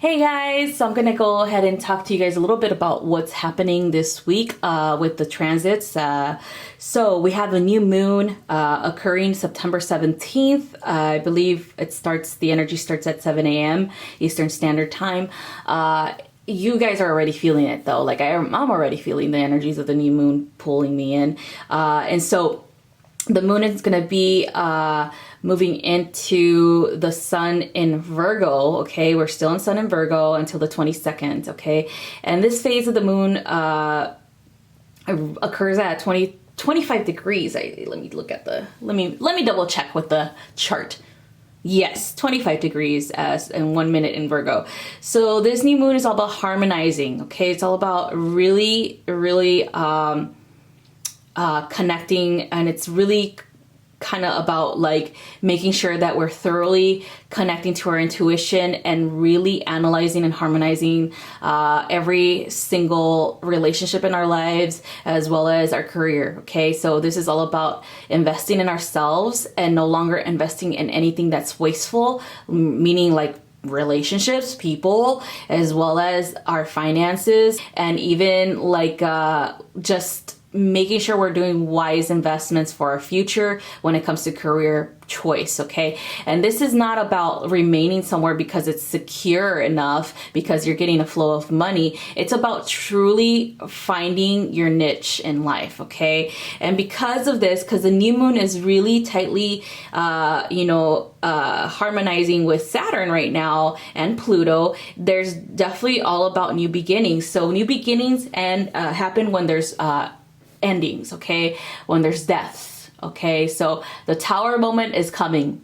Hey guys, so I'm gonna go ahead and talk to you guys a little bit about what's happening this week with the transits. So we have a new moon occurring September 17th. I believe the energy starts at 7 a.m. Eastern Standard Time. You guys are already feeling it though. Like I'm already feeling the energies of the new moon pulling me in. And so the moon is going to be moving into the sun in Virgo, okay? We're still in sun in Virgo until the 22nd, okay? And this phase of the moon occurs at 25 degrees. Let me look at let me double check with the chart. Yes, 25 degrees in 1 minute in Virgo. So this new moon is all about harmonizing, okay? It's all about really connecting, and it's really kind of about like making sure that we're thoroughly connecting to our intuition and really analyzing and harmonizing every single relationship in our lives as well as our career. Okay, so this is all about investing in ourselves and no longer investing in anything that's wasteful, meaning like relationships, people, as well as our finances, and even like just making sure we're doing wise investments for our future when it comes to career choice, okay? And this is not about remaining somewhere because it's secure enough, because you're getting a flow of money. It's about truly finding your niche in life, okay? And because of this, because the new moon is really tightly, harmonizing with Saturn right now and Pluto, there's definitely all about new beginnings. So new beginnings happen when there's endings, okay? When there's death, okay? So the tower moment is coming,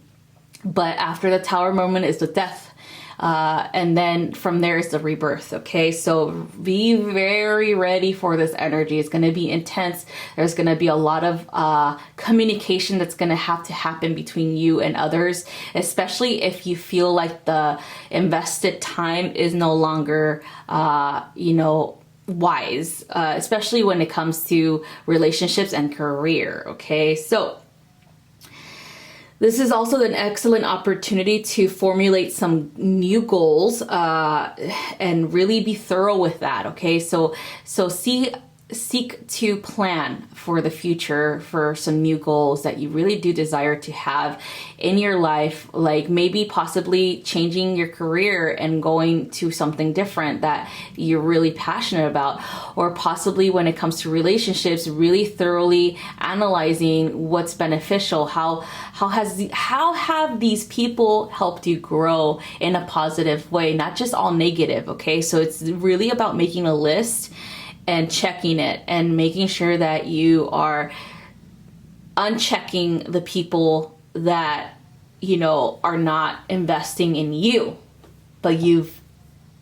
but after the tower moment is the death. And then from there is the rebirth, okay? So be very ready for this energy. It's going to be intense. There's going to be a lot of communication that's going to have to happen between you and others, especially if you feel like the invested time is no longer, wise, especially when it comes to relationships and career, okay? So this is also an excellent opportunity to formulate some new goals and really be thorough with that, okay? So seek to plan for the future for some new goals that you really do desire to have in your life, like maybe possibly changing your career and going to something different that you're really passionate about, or possibly when it comes to relationships, really thoroughly analyzing what's beneficial. How have these people helped you grow in a positive way, not just all negative, okay? So it's really about making a list and checking it and making sure that you are unchecking the people that, are not investing in you, but you've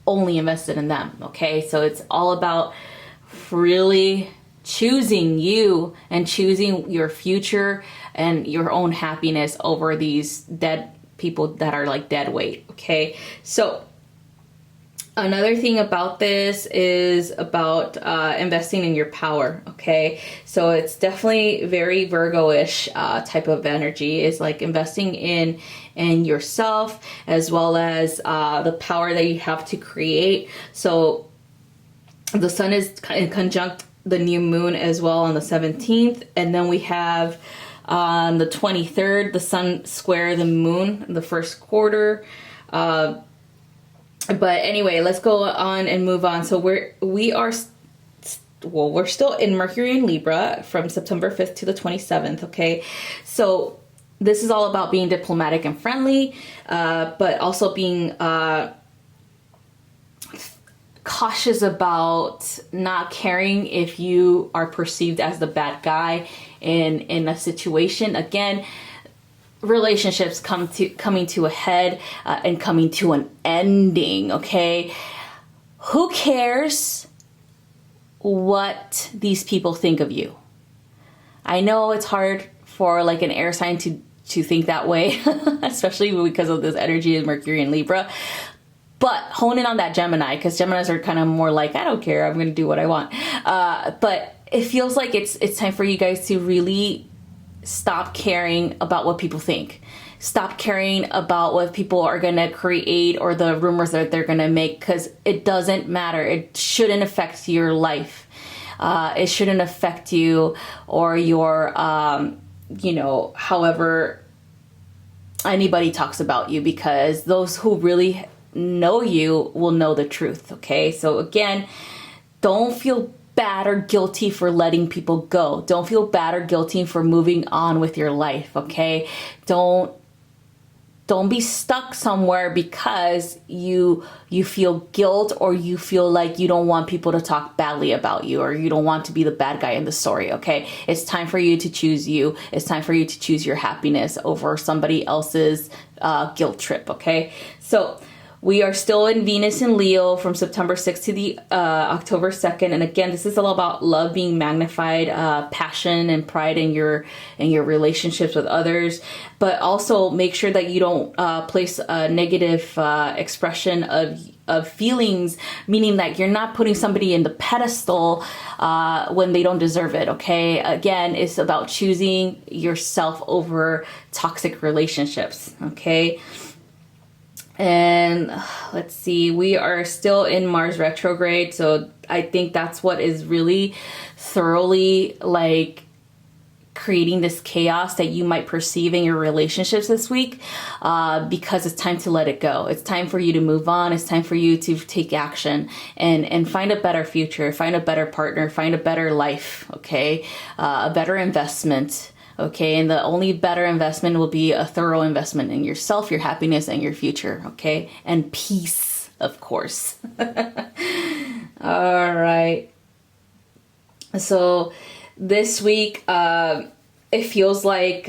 only invested in them, okay? So it's all about really choosing you and choosing your future and your own happiness over these dead people that are like dead weight, okay? So another thing about this is about investing in your power, okay? So it's definitely very Virgo-ish type of energy. Is like investing in yourself as well as the power that you have to create. So the sun is in conjunct the new moon as well on the 17th. And then we have on the 23rd, the sun square the moon in the first quarter. But anyway, let's go on and move on. So we're still in Mercury and Libra from September 5th to the 27th, okay? So this is all about being diplomatic and friendly, but also being cautious about not caring if you are perceived as the bad guy in a situation. Again, relationships coming to a head and coming to an ending, okay? Who cares what these people think of you? I know it's hard for like an air sign to think that way, especially because of this energy of Mercury and Libra. But hone in on that Gemini, because Geminis are kind of more like, I don't care, I'm going to do what I want. But it feels like it's time for you guys to really stop caring about what people think. Stop caring about what people are going to create or the rumors that they're going to make, because it doesn't matter. It shouldn't affect your life. It shouldn't affect you or your, however anybody talks about you, because those who really know you will know the truth. Okay. So again, don't feel bad or guilty for letting people go. Don't feel bad or guilty for moving on with your life. Okay. Don't be stuck somewhere because you feel guilt, or you feel like you don't want people to talk badly about you, or you don't want to be the bad guy in the story. Okay. It's time for you to choose you. It's time for you to choose your happiness over somebody else's guilt trip. Okay. So we are still in Venus and Leo from September 6th to the October 2nd. And again, this is all about love being magnified, passion and pride in your relationships with others. But also make sure that you don't place a negative expression of feelings, meaning that you're not putting somebody in the pedestal when they don't deserve it. Okay. Again, it's about choosing yourself over toxic relationships. Okay. And let's see, we are still in Mars retrograde. So I think that's what is really thoroughly like creating this chaos that you might perceive in your relationships this week, because it's time to let it go. It's time for you to move on. It's time for you to take action and find a better future, find a better partner, find a better life. Okay. A better investment. Okay, and the only better investment will be a thorough investment in yourself, your happiness, and your future. Okay, and peace, of course. All right. So this week, it feels like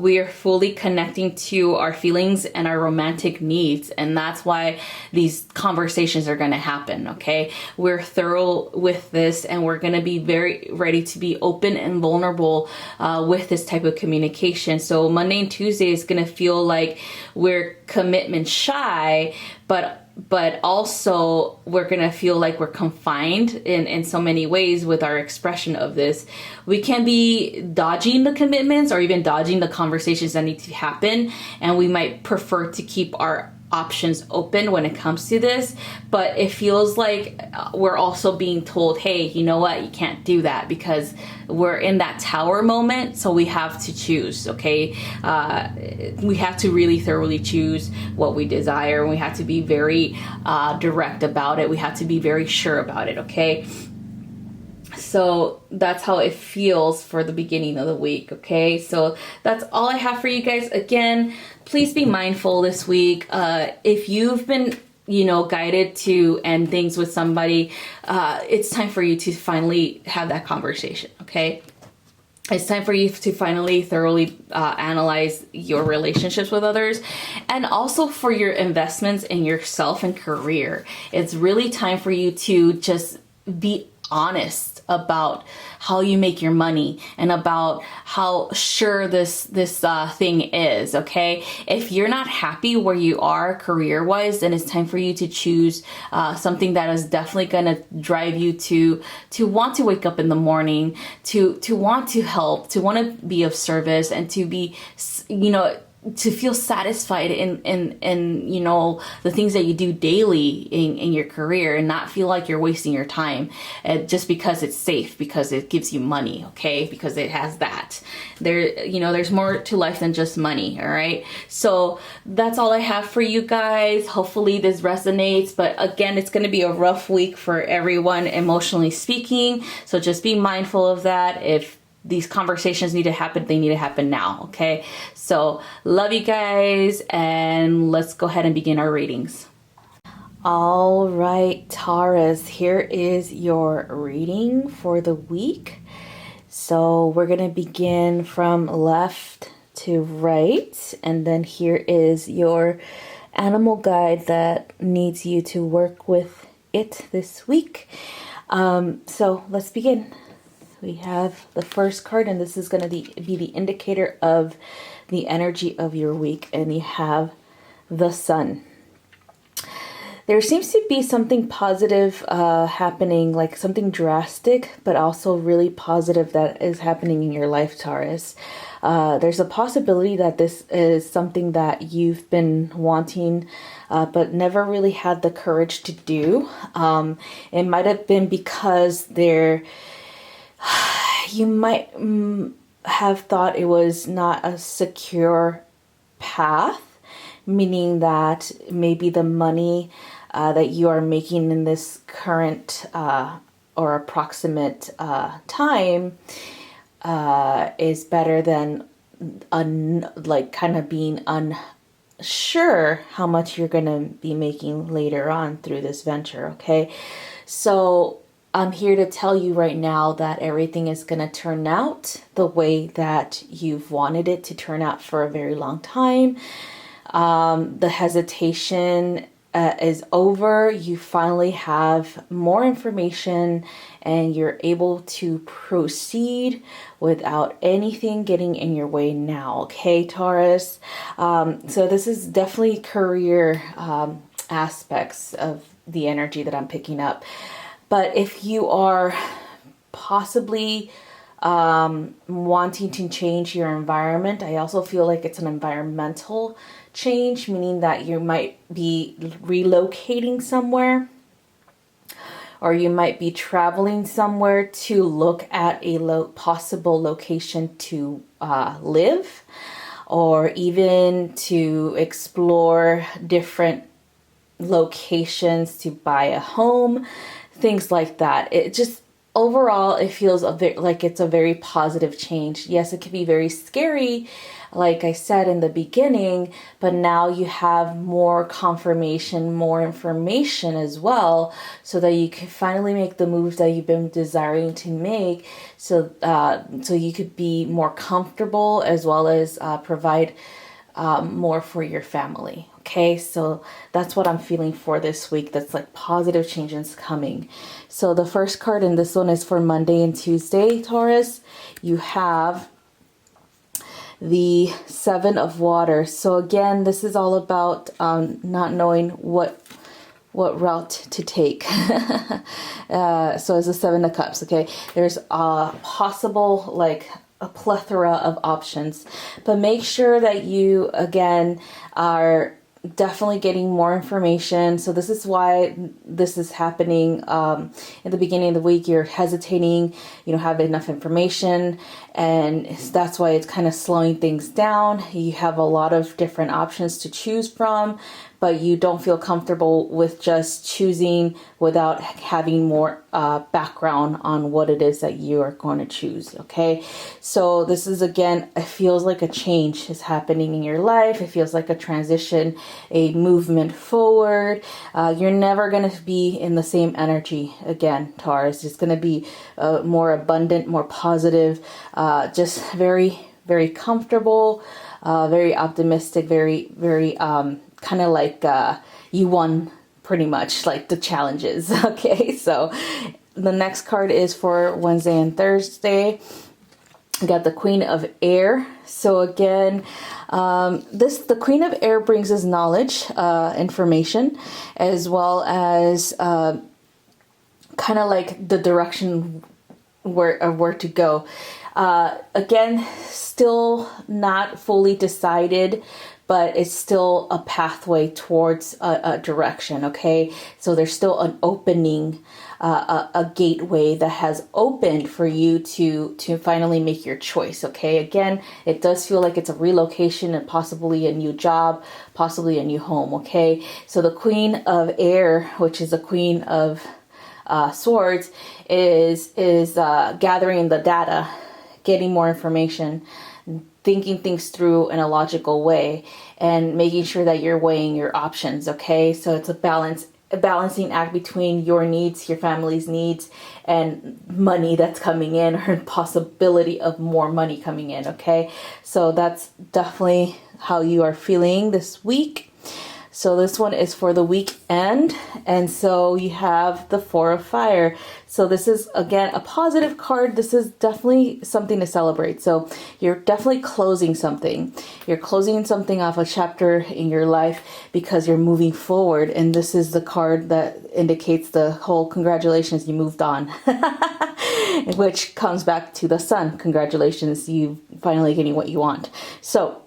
we are fully connecting to our feelings and our romantic needs. And that's why these conversations are going to happen. Okay. We're thorough with this, and we're going to be very ready to be open and vulnerable with this type of communication. So Monday and Tuesday is going to feel like we're commitment shy, but also we're going to feel like we're confined in so many ways with our expression of this. We can be dodging the commitments or even dodging the conversations that need to happen. And we might prefer to keep our options open when it comes to this, but it feels like we're also being told, hey, you know what, you can't do that, because we're in that tower moment. So we have to choose. Okay. We have to really thoroughly choose what we desire, and we have to be very direct about it. We have to be very sure about it. Okay. So that's how it feels for the beginning of the week. Okay. So that's all I have for you guys. Again, please be mindful this week. If you've been, guided to end things with somebody, it's time for you to finally have that conversation. Okay. It's time for you to finally thoroughly analyze your relationships with others, and also for your investments in yourself and career. It's really time for you to just be honest about how you make your money and about how sure this thing is. Okay. If you're not happy where you are career wise, then it's time for you to choose something that is definitely going to drive you to want to wake up in the morning, to want to help, to want to be of service, and to be, to feel satisfied in the things that you do daily in your career, and not feel like you're wasting your time just because it's safe, because it gives you money. Okay. Because it has that. There's more to life than just money. All right. So that's all I have for you guys. Hopefully this resonates, but again, it's going to be a rough week for everyone, emotionally speaking. So just be mindful of that. If these conversations need to happen, they need to happen now. Okay. So love you guys, and let's go ahead and begin our readings. All right, Taurus, here is your reading for the week. So we're going to begin from left to right, and then here is your animal guide that needs you to work with it this week. So let's begin. We have the first card, and this is going to be the indicator of the energy of your week, and you have the Sun. there seems to be something positive happening, like something drastic, but also really positive that is happening in your life, Taurus. There's a possibility that this is something that you've been wanting, but never really had the courage to do. It might have been because you might have thought it was not a secure path, meaning that maybe the money that you are making in this current or approximate time is better than like kind of being unsure how much you're going to be making later on through this venture. Okay, so I'm here to tell you right now that everything is going to turn out the way that you've wanted it to turn out for a very long time. The hesitation is over. You finally have more information and you're able to proceed without anything getting in your way now. Okay, Taurus. So this is definitely career aspects of the energy that I'm picking up. But if you are possibly wanting to change your environment, I also feel like it's an environmental change, meaning that you might be relocating somewhere, or you might be traveling somewhere to look at a possible location to live, or even to explore different locations to buy a home, things like that. It just overall, it feels like it's a very positive change. Yes, it can be very scary, like I said in the beginning, but now you have more confirmation, more information as well, so that you can finally make the moves that you've been desiring to make, so you could be more comfortable as well as provide more for your family. Okay, so that's what I'm feeling for this week. That's like positive changes coming. So the first card in this one is for Monday and Tuesday, Taurus. You have the Seven of Water. So again, this is all about not knowing what route to take. So it's the Seven of Cups. Okay, there's a possible a plethora of options, but make sure that you again are definitely getting more information. So this is why this is happening in the beginning of the week. You're hesitating, you don't have enough information, and that's why it's kind of slowing things down. You have a lot of different options to choose from, but you don't feel comfortable with just choosing without having more background on what it is that you are going to choose. Okay, so this is, again, it feels like a change is happening in your life. It feels like a transition, a movement forward. You're never going to be in the same energy again, Taurus. It's going to be more abundant, more positive, just very, very comfortable, very optimistic, very, very kind of like you won pretty much like the challenges. Okay, so the next card is for Wednesday and Thursday. We got the Queen of Air. So again, the Queen of Air brings us knowledge, information, as well as kind of like the direction where to go. Again, still not fully decided, but it's still a pathway towards a direction. Okay, so there's still an opening, a gateway that has opened for you to finally make your choice. Okay, again, it does feel like it's a relocation and possibly a new job, possibly a new home. Okay, so the Queen of Air, which is the Queen of Swords, is gathering the data, getting more information, thinking things through in a logical way, and making sure that you're weighing your options. Okay, so it's a balancing act between your needs, your family's needs, and money that's coming in, or possibility of more money coming in. Okay, so that's definitely how you are feeling this week. So this one is for the weekend. And so you have the Four of Fire. So this is, again, a positive card. This is definitely something to celebrate. So you're definitely closing something. You're closing something off, a chapter in your life, because you're moving forward. And this is the card that indicates the whole congratulations, you moved on. Which comes back to the Sun. Congratulations, you finally getting what you want. So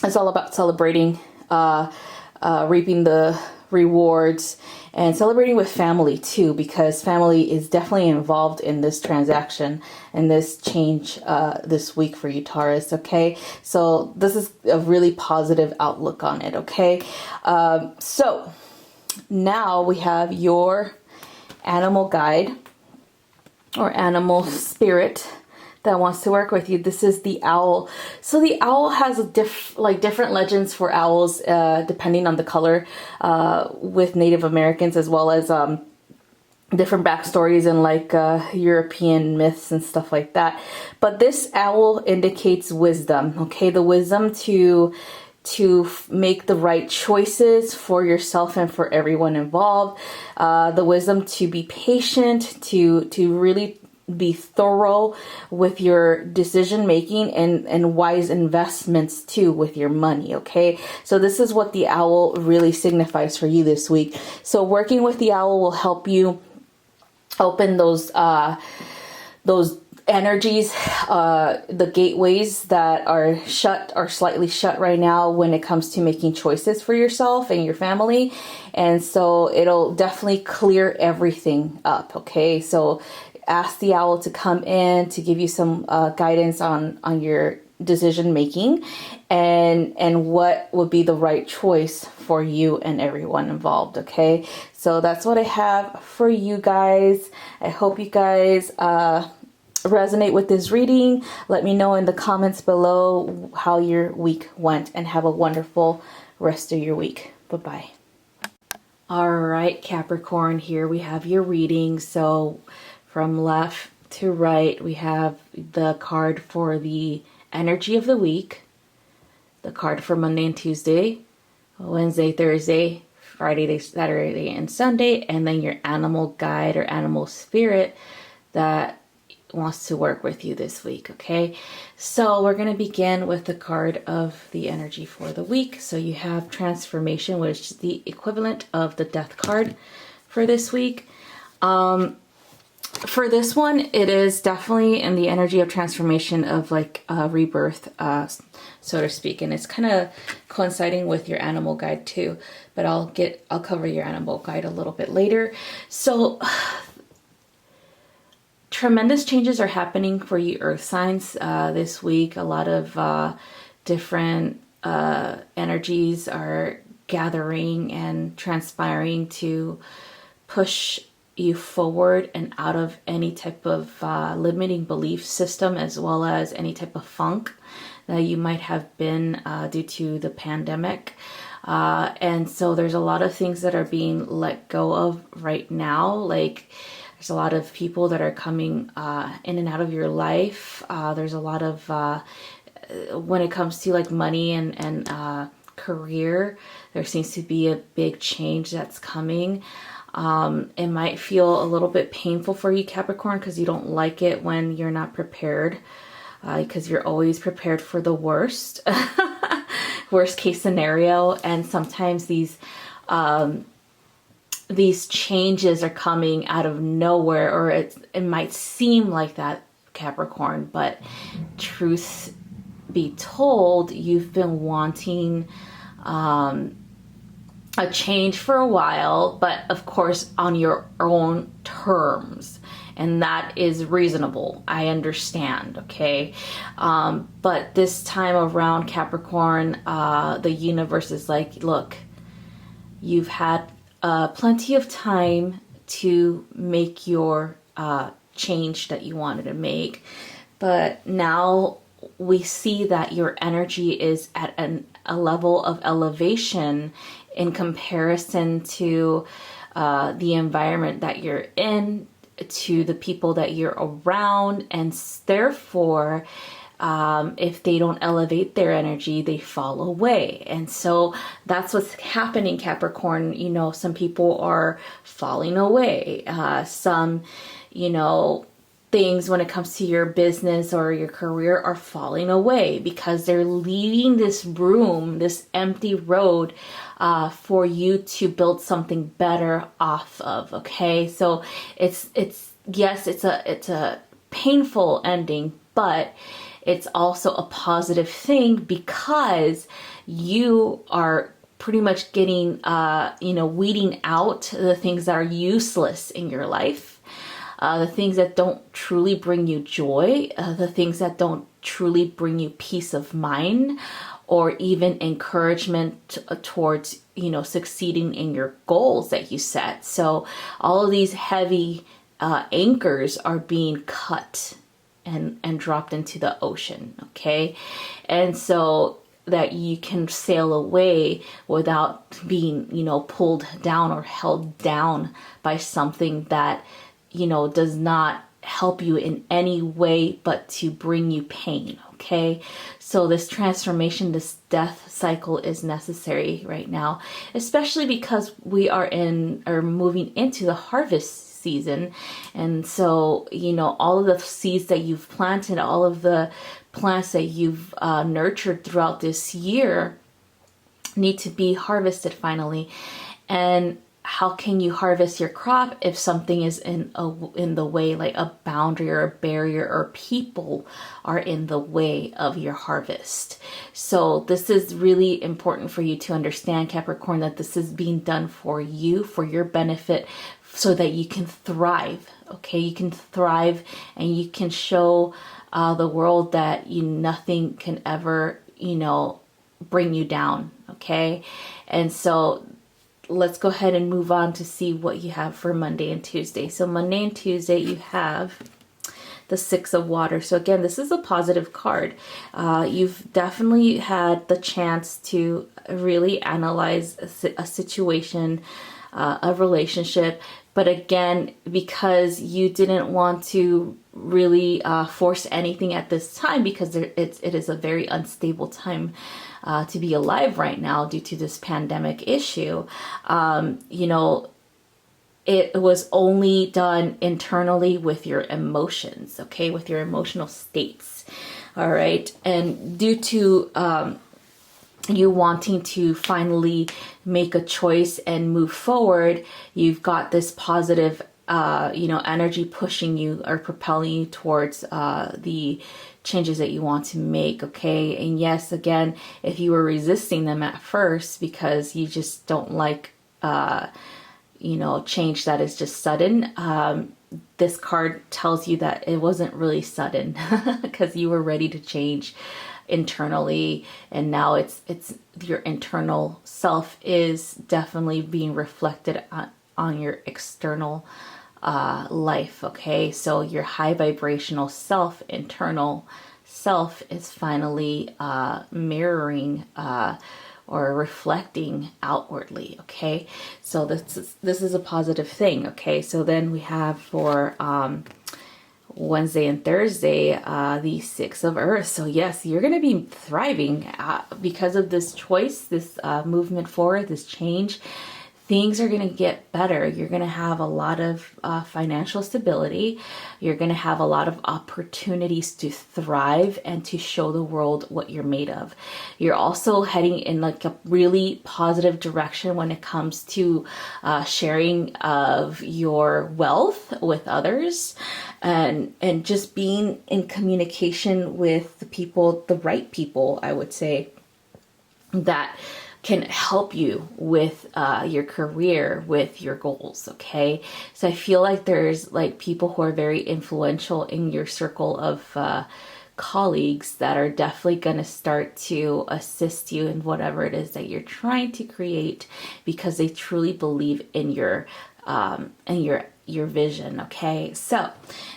it's all about celebrating, reaping the rewards, and celebrating with family too, because family is definitely involved in this transaction and this change this week for you, Taurus. Okay, so this is a really positive outlook on it. Okay, so now we have your animal guide or animal spirit that wants to work with you. This is the owl. So the owl has different legends for owls, depending on the color, with Native Americans, as well as different backstories and European myths and stuff like that. But this owl indicates wisdom. Okay, the wisdom to make the right choices for yourself and for everyone involved. The wisdom to be patient, to really be thorough with your decision making, and wise investments too with your money. Okay, so this is what the owl really signifies for you this week. So working with the owl will help you open those energies, the gateways that are shut or slightly shut right now when it comes to making choices for yourself and your family. And so it'll definitely clear everything up. Okay, so ask the owl to come in to give you some guidance on your decision making and what would be the right choice for you and everyone involved. Okay, so that's what I have for you guys. I hope you guys resonate with this reading. Let me know in the comments below how your week went, and have a wonderful rest of your week. Bye-bye. All right, Capricorn, here we have your reading. So from left to right, we have the card for the energy of the week, the card for Monday and Tuesday, Wednesday, Thursday, Friday, Saturday, and Sunday, and then your animal guide or animal spirit that wants to work with you this week. Okay, so we're going to begin with the card of the energy for the week. So you have transformation, which is the equivalent of the death card for this week. For this one, it is definitely in the energy of transformation, of rebirth, so to speak, and it's kind of coinciding with your animal guide too, but I'll cover your animal guide a little bit later. So tremendous changes are happening for you earth signs this week. A lot of different energies are gathering and transpiring to push you forward and out of any type of limiting belief system, as well as any type of funk that you might have been due to the pandemic. And so there's a lot of things that are being let go of right now. Like there's a lot of people that are coming in and out of your life. There's a lot of, when it comes to like money and career, there seems to be a big change that's coming. It might feel a little bit painful for you, Capricorn, because you don't like it when you're not prepared, because you're always prepared for the worst, worst case scenario. And sometimes these changes are coming out of nowhere, or it might seem like that, Capricorn, but truth be told, you've been wanting a change for a while, but of course on your own terms, and that is reasonable. I understand, okay? But this time around, Capricorn, the universe is like, look, you've had plenty of time to make your change that you wanted to make, but now we see that your energy is at a level of elevation in comparison to the environment that you're in, to the people that you're around, and therefore if they don't elevate their energy, they fall away. And so that's what's happening, Capricorn. You know, some people are falling away. Some, you know, things when it comes to your business or your career are falling away because they're leaving this room, this empty road, for you to build something better off of. Okay, so it's yes, it's a painful ending, but it's also a positive thing because you are pretty much getting, you know, weeding out the things that are useless in your life. The things that don't truly bring you joy, the things that don't truly bring you peace of mind, or even encouragement towards, you know, succeeding in your goals that you set. So all of these heavy anchors are being cut and dropped into the ocean, okay? And so that you can sail away without being, you know, pulled down or held down by something that, you know, does not help you in any way but to bring you pain. Okay, so this transformation, this death cycle is necessary right now, especially because we are moving into the harvest season. And so, you know, all of the seeds that you've planted, all of the plants that you've nurtured throughout this year need to be harvested finally. And how can you harvest your crop if something is in the way, like a boundary or a barrier, or people are in the way of your harvest? So this is really important for you to understand, Capricorn, that this is being done for you, for your benefit, so that you can thrive. Okay, you can thrive and you can show the world that nothing can ever, you know, bring you down. Okay, and so let's go ahead and move on to see what you have for Monday and Tuesday. So Monday and Tuesday, you have the Six of Water. So again, this is a positive card. You've definitely had the chance to really analyze a situation, a relationship. But again, because you didn't want to really force anything at this time, because it is a very unstable time to be alive right now due to this pandemic issue, you know, it was only done internally with your emotions, okay, with your emotional states. All right. And due to you wanting to finally make a choice and move forward, you've got this positive, you know, energy pushing you or propelling you towards the changes that you want to make. Okay. And yes, again, if you were resisting them at first because you just don't like, you know, change that is just sudden, this card tells you that it wasn't really sudden because you were ready to change internally, and now it's your internal self is definitely being reflected on your external life. Okay, so your high vibrational self, internal self, is finally mirroring or reflecting outwardly. Okay, so this is a positive thing. Okay, so then we have for Wednesday and Thursday, the Six of Earth. So yes, you're going to be thriving because of this choice, this movement forward, this change. Things are going to get better. You're going to have a lot of financial stability. You're going to have a lot of opportunities to thrive and to show the world what you're made of. You're also heading in like a really positive direction when it comes to sharing of your wealth with others, and just being in communication with the people, the right people, I would say, that can help you with your career, with your goals. Okay, so I feel like there's like people who are very influential in your circle of colleagues that are definitely going to start to assist you in whatever it is that you're trying to create, because they truly believe in your vision. Okay, so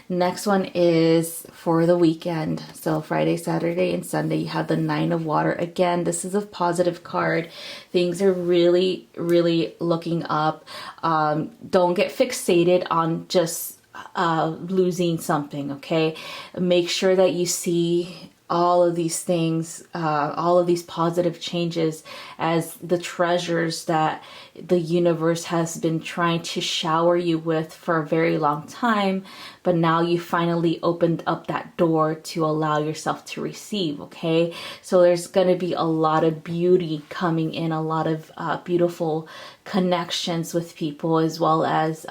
next one is for the weekend. So Friday, Saturday, and Sunday, you have the Nine of Water. Again, this is a positive card. Things are really, really looking up. Don't get fixated on just losing something. Okay, make sure that you see all of these things, all of these positive changes as the treasures that the universe has been trying to shower you with for a very long time. But now you finally opened up that door to allow yourself to receive, okay? So there's going to be a lot of beauty coming in, a lot of beautiful connections with people, as well as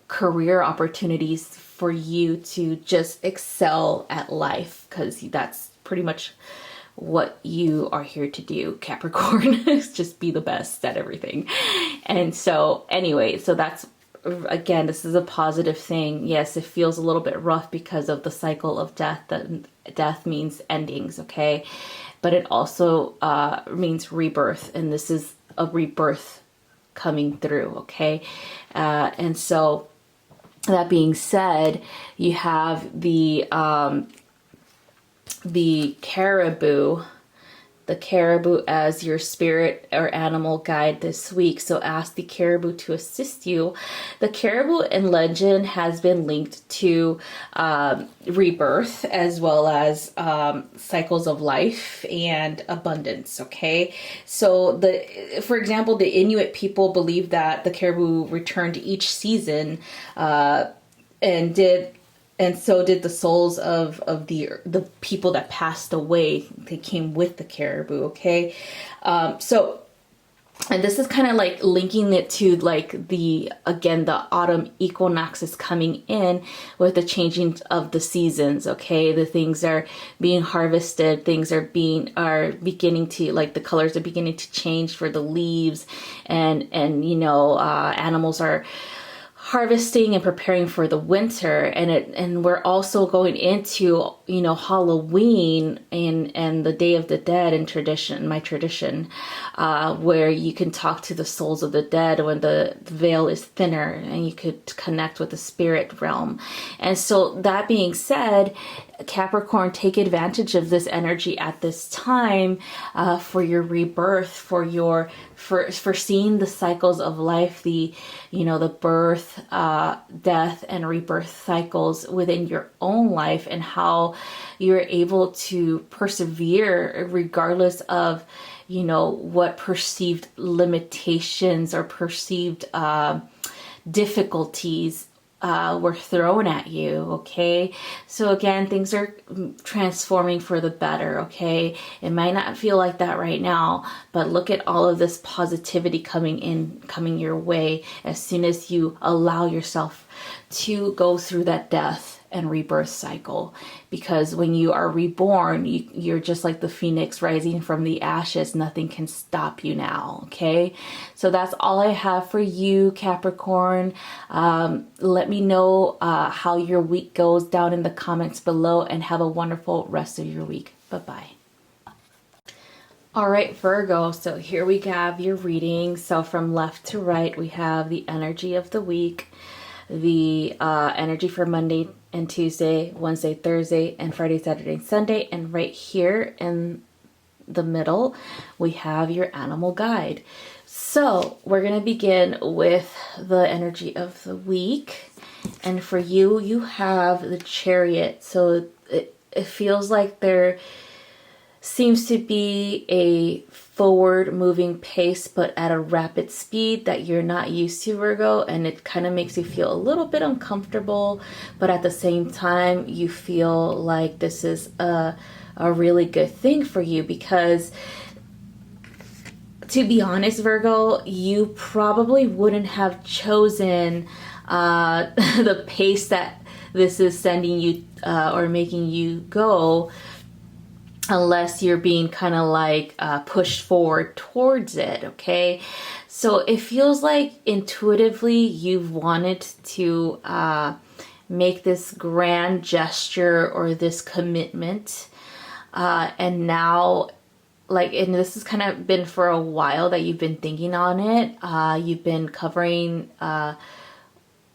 career opportunities for you to just excel at life, because that's pretty much what you are here to do, Capricorn, is just be the best at everything. And so anyway, so that's, again, this is a positive thing. Yes, it feels a little bit rough because of the cycle of death. That death means endings, okay? But it also means rebirth, and this is a rebirth coming through, okay? And so that being said, you have the caribou, as your spirit or animal guide this week. So ask the caribou to assist you. The caribou in legend has been linked to rebirth, as well as cycles of life and abundance, okay? So for example, the Inuit people believe that the caribou returned each season, and so did the souls of the people that passed away. They came with the caribou, okay? So, and this is kind of like linking it to like the autumn equinox is coming in with the changing of the seasons, okay? The things are being harvested, things are beginning to, like, the colors are beginning to change for the leaves, and animals are harvesting and preparing for the winter, and we're also going into Halloween and the Day of the Dead in my tradition, where you can talk to the souls of the dead when the veil is thinner, and you could connect with the spirit realm. And so that being said, Capricorn, take advantage of this energy at this time for your rebirth, for seeing the cycles of life, the birth, death, and rebirth cycles within your own life, and how you're able to persevere regardless of what perceived limitations or perceived difficulties were thrown at you, okay? So again, things are transforming for the better, okay? It might not feel like that right now, but look at all of this positivity coming your way as soon as you allow yourself to go through that death and rebirth cycle. Because when you are reborn, you're just like the phoenix rising from the ashes. Nothing can stop you now, okay? So that's all I have for you, Capricorn. Let me know how your week goes down in the comments below, and have a wonderful rest of your week. Bye-bye. All right, Virgo, so here we have your reading. So from left to right, we have the energy of the week, the energy for Monday and Tuesday, Wednesday, Thursday, and Friday, Saturday, and Sunday. And right here in the middle, we have your animal guide. So we're going to begin with the energy of the week. And for you, you have the Chariot. So it feels like there seems to be a forward moving pace, but at a rapid speed that you're not used to, Virgo, and it kind of makes you feel a little bit uncomfortable, but at the same time you feel like this is a really good thing for you, because to be honest, Virgo, you probably wouldn't have chosen the pace that this is sending you or making you go unless you're being kind of like pushed forward towards it, okay? So it feels like intuitively you've wanted to make this grand gesture or this commitment, and now, like, and this has kind of been for a while that you've been thinking on it. You've been covering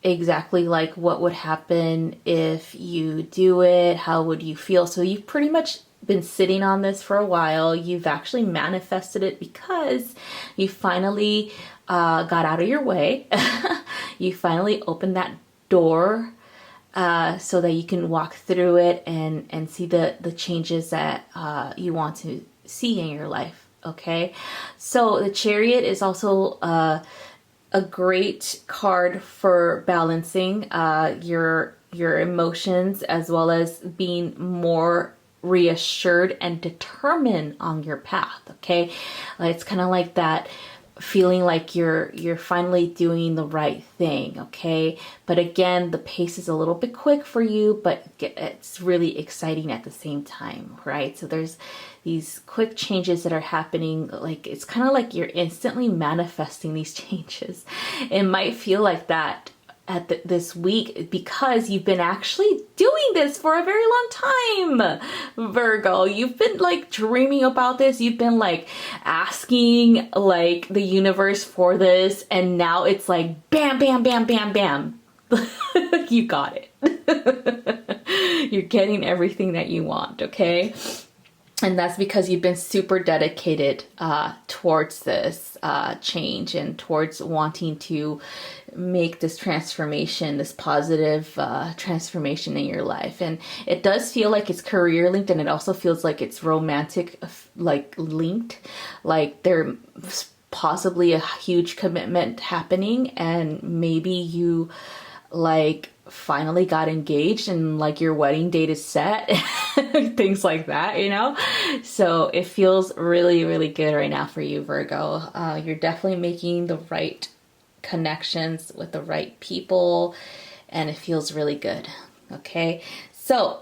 exactly like what would happen if you do it, how would you feel. So you've pretty much been sitting on this for a while. You've actually manifested it because you finally got out of your way. You finally opened that door so that you can walk through it and see the changes that you want to see in your life. Okay, so the Chariot is also a great card for balancing your emotions, as well as being more reassured and determined on your path. Okay, it's kind of like that feeling like you're finally doing the right thing. Okay, but again, the pace is a little bit quick for you, but it's really exciting at the same time, right? So there's these quick changes that are happening. Like, it's kind of like you're instantly manifesting these changes. It might feel like that at this week, because you've been actually doing this for a very long time, Virgo. You've been like dreaming about this. You've been like asking like the universe for this, and now it's like bam, bam, bam, bam, bam. You got it. You're getting everything that you want, okay? And that's because you've been super dedicated towards this change and towards wanting to make this transformation, this positive transformation in your life. And it does feel like it's career linked, and it also feels like it's romantic, like linked, like there's possibly a huge commitment happening, and maybe you like finally got engaged and like your wedding date is set. Things like that, you know? So it feels really, really good right now for you, Virgo. You're definitely making the right connections with the right people, and it feels really good. Okay, so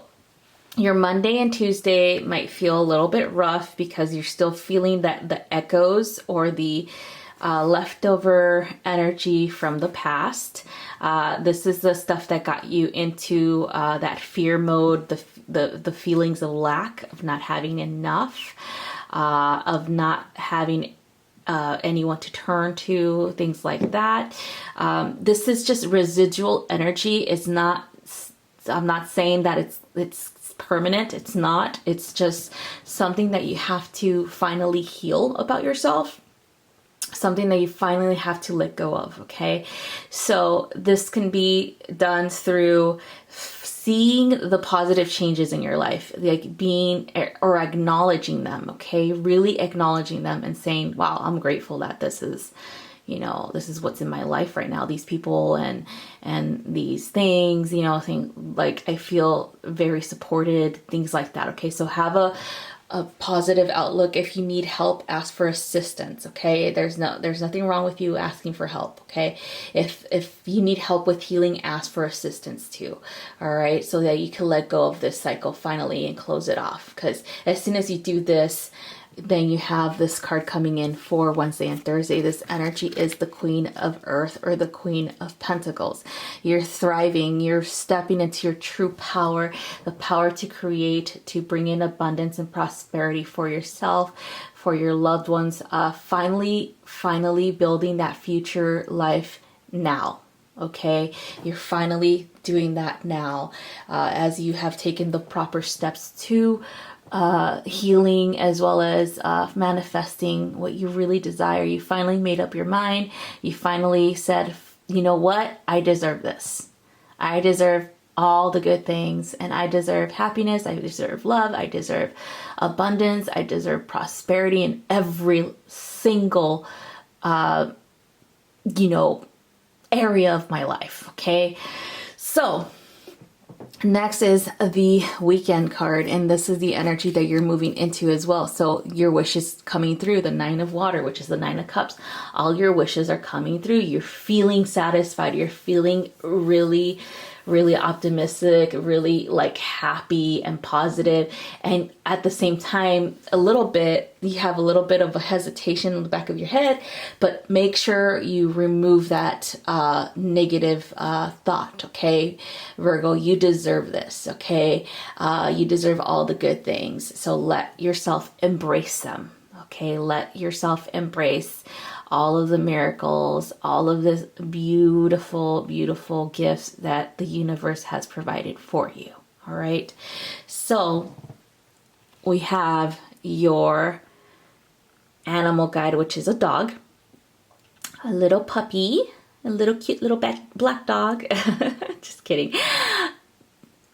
your Monday and Tuesday might feel a little bit rough because you're still feeling that the echoes or the leftover energy from the past. This is the stuff that got you into that fear mode, the feelings of lack, of not having enough, of not having anyone to turn to, things like that. This is just residual energy. It's not, I'm not saying that it's permanent. It's not. It's just something that you have to finally heal about yourself. Something that you finally have to let go of, okay? So this can be done through seeing the positive changes in your life, like being or acknowledging them, okay? Really acknowledging them and saying, wow, I'm grateful that this is, you know, this is what's in my life right now, these people and these things, you know, like I feel very supported, things like that, okay? So have a positive outlook. If you need help, ask for assistance, okay? There's nothing wrong with you asking for help, okay? If you need help with healing, ask for assistance too, all right? So that you can let go of this cycle finally and close it off, because as soon as you do this, then you have this card coming in for Wednesday and Thursday. This energy is the Queen of Earth, or the Queen of Pentacles. You're thriving. You're stepping into your true power, the power to create, to bring in abundance and prosperity for yourself, for your loved ones. Finally building that future life now. Okay, you're finally doing that now, as you have taken the proper steps to healing, as well as manifesting what you really desire. You finally made up your mind. You finally said, you know what? I deserve this. I deserve all the good things, and I deserve happiness. I deserve love. I deserve abundance. I deserve prosperity in every single, area of my life. Okay. So next is the Weekend card, and this is the energy that you're moving into as well. So your wish is coming through, the Nine of Water, which is the Nine of Cups. All your wishes are coming through. You're feeling satisfied. You're feeling really, really optimistic, really like happy and positive. And at the same time, you have a little bit of a hesitation in the back of your head, but make sure you remove that negative thought, okay? Virgo, you deserve this, okay? You deserve all the good things. So let yourself embrace them, okay? Let yourself embrace all of the miracles, all of the beautiful, beautiful gifts that the universe has provided for you. All right. So we have your animal guide, which is a dog, a little puppy, a little cute little black dog. Just kidding.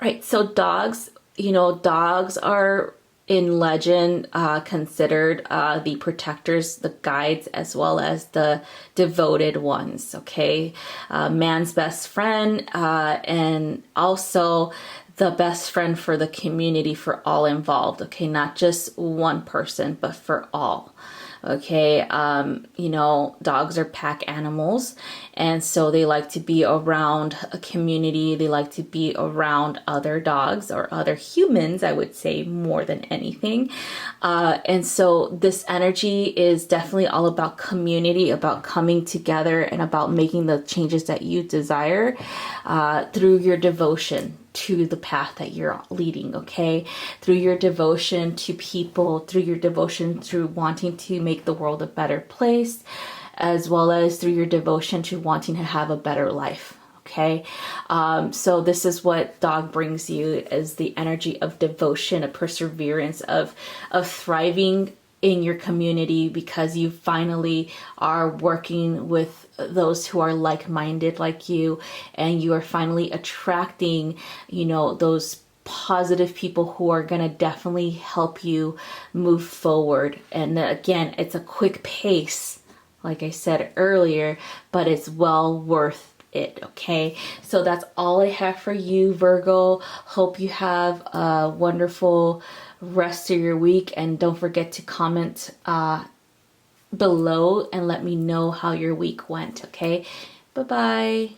Right, so dogs, dogs are in legend considered the protectors, the guides, as well as the devoted ones, okay? Man's best friend, and also the best friend for the community, for all involved, okay? Not just one person, but for all. Okay, dogs are pack animals, and so they like to be around a community. They like to be around other dogs or other humans, I would say, more than anything. And so this energy is definitely all about community, about coming together, and about making the changes that you desire through your devotion to the path that you're leading, okay? Through your devotion to people, through your devotion to wanting to make the world a better place, as well as through your devotion to wanting to have a better life, okay? So this is what dog brings you, is the energy of devotion, a perseverance, of thriving in your community, because you finally are working with those who are like-minded like you, and you are finally attracting, those positive people who are going to definitely help you move forward. And again, it's a quick pace, like I said earlier, but it's well worth it, okay? So that's all I have for you, Virgo. Hope you have a wonderful rest of your week, and don't forget to comment below and let me know how your week went, okay? Bye-bye.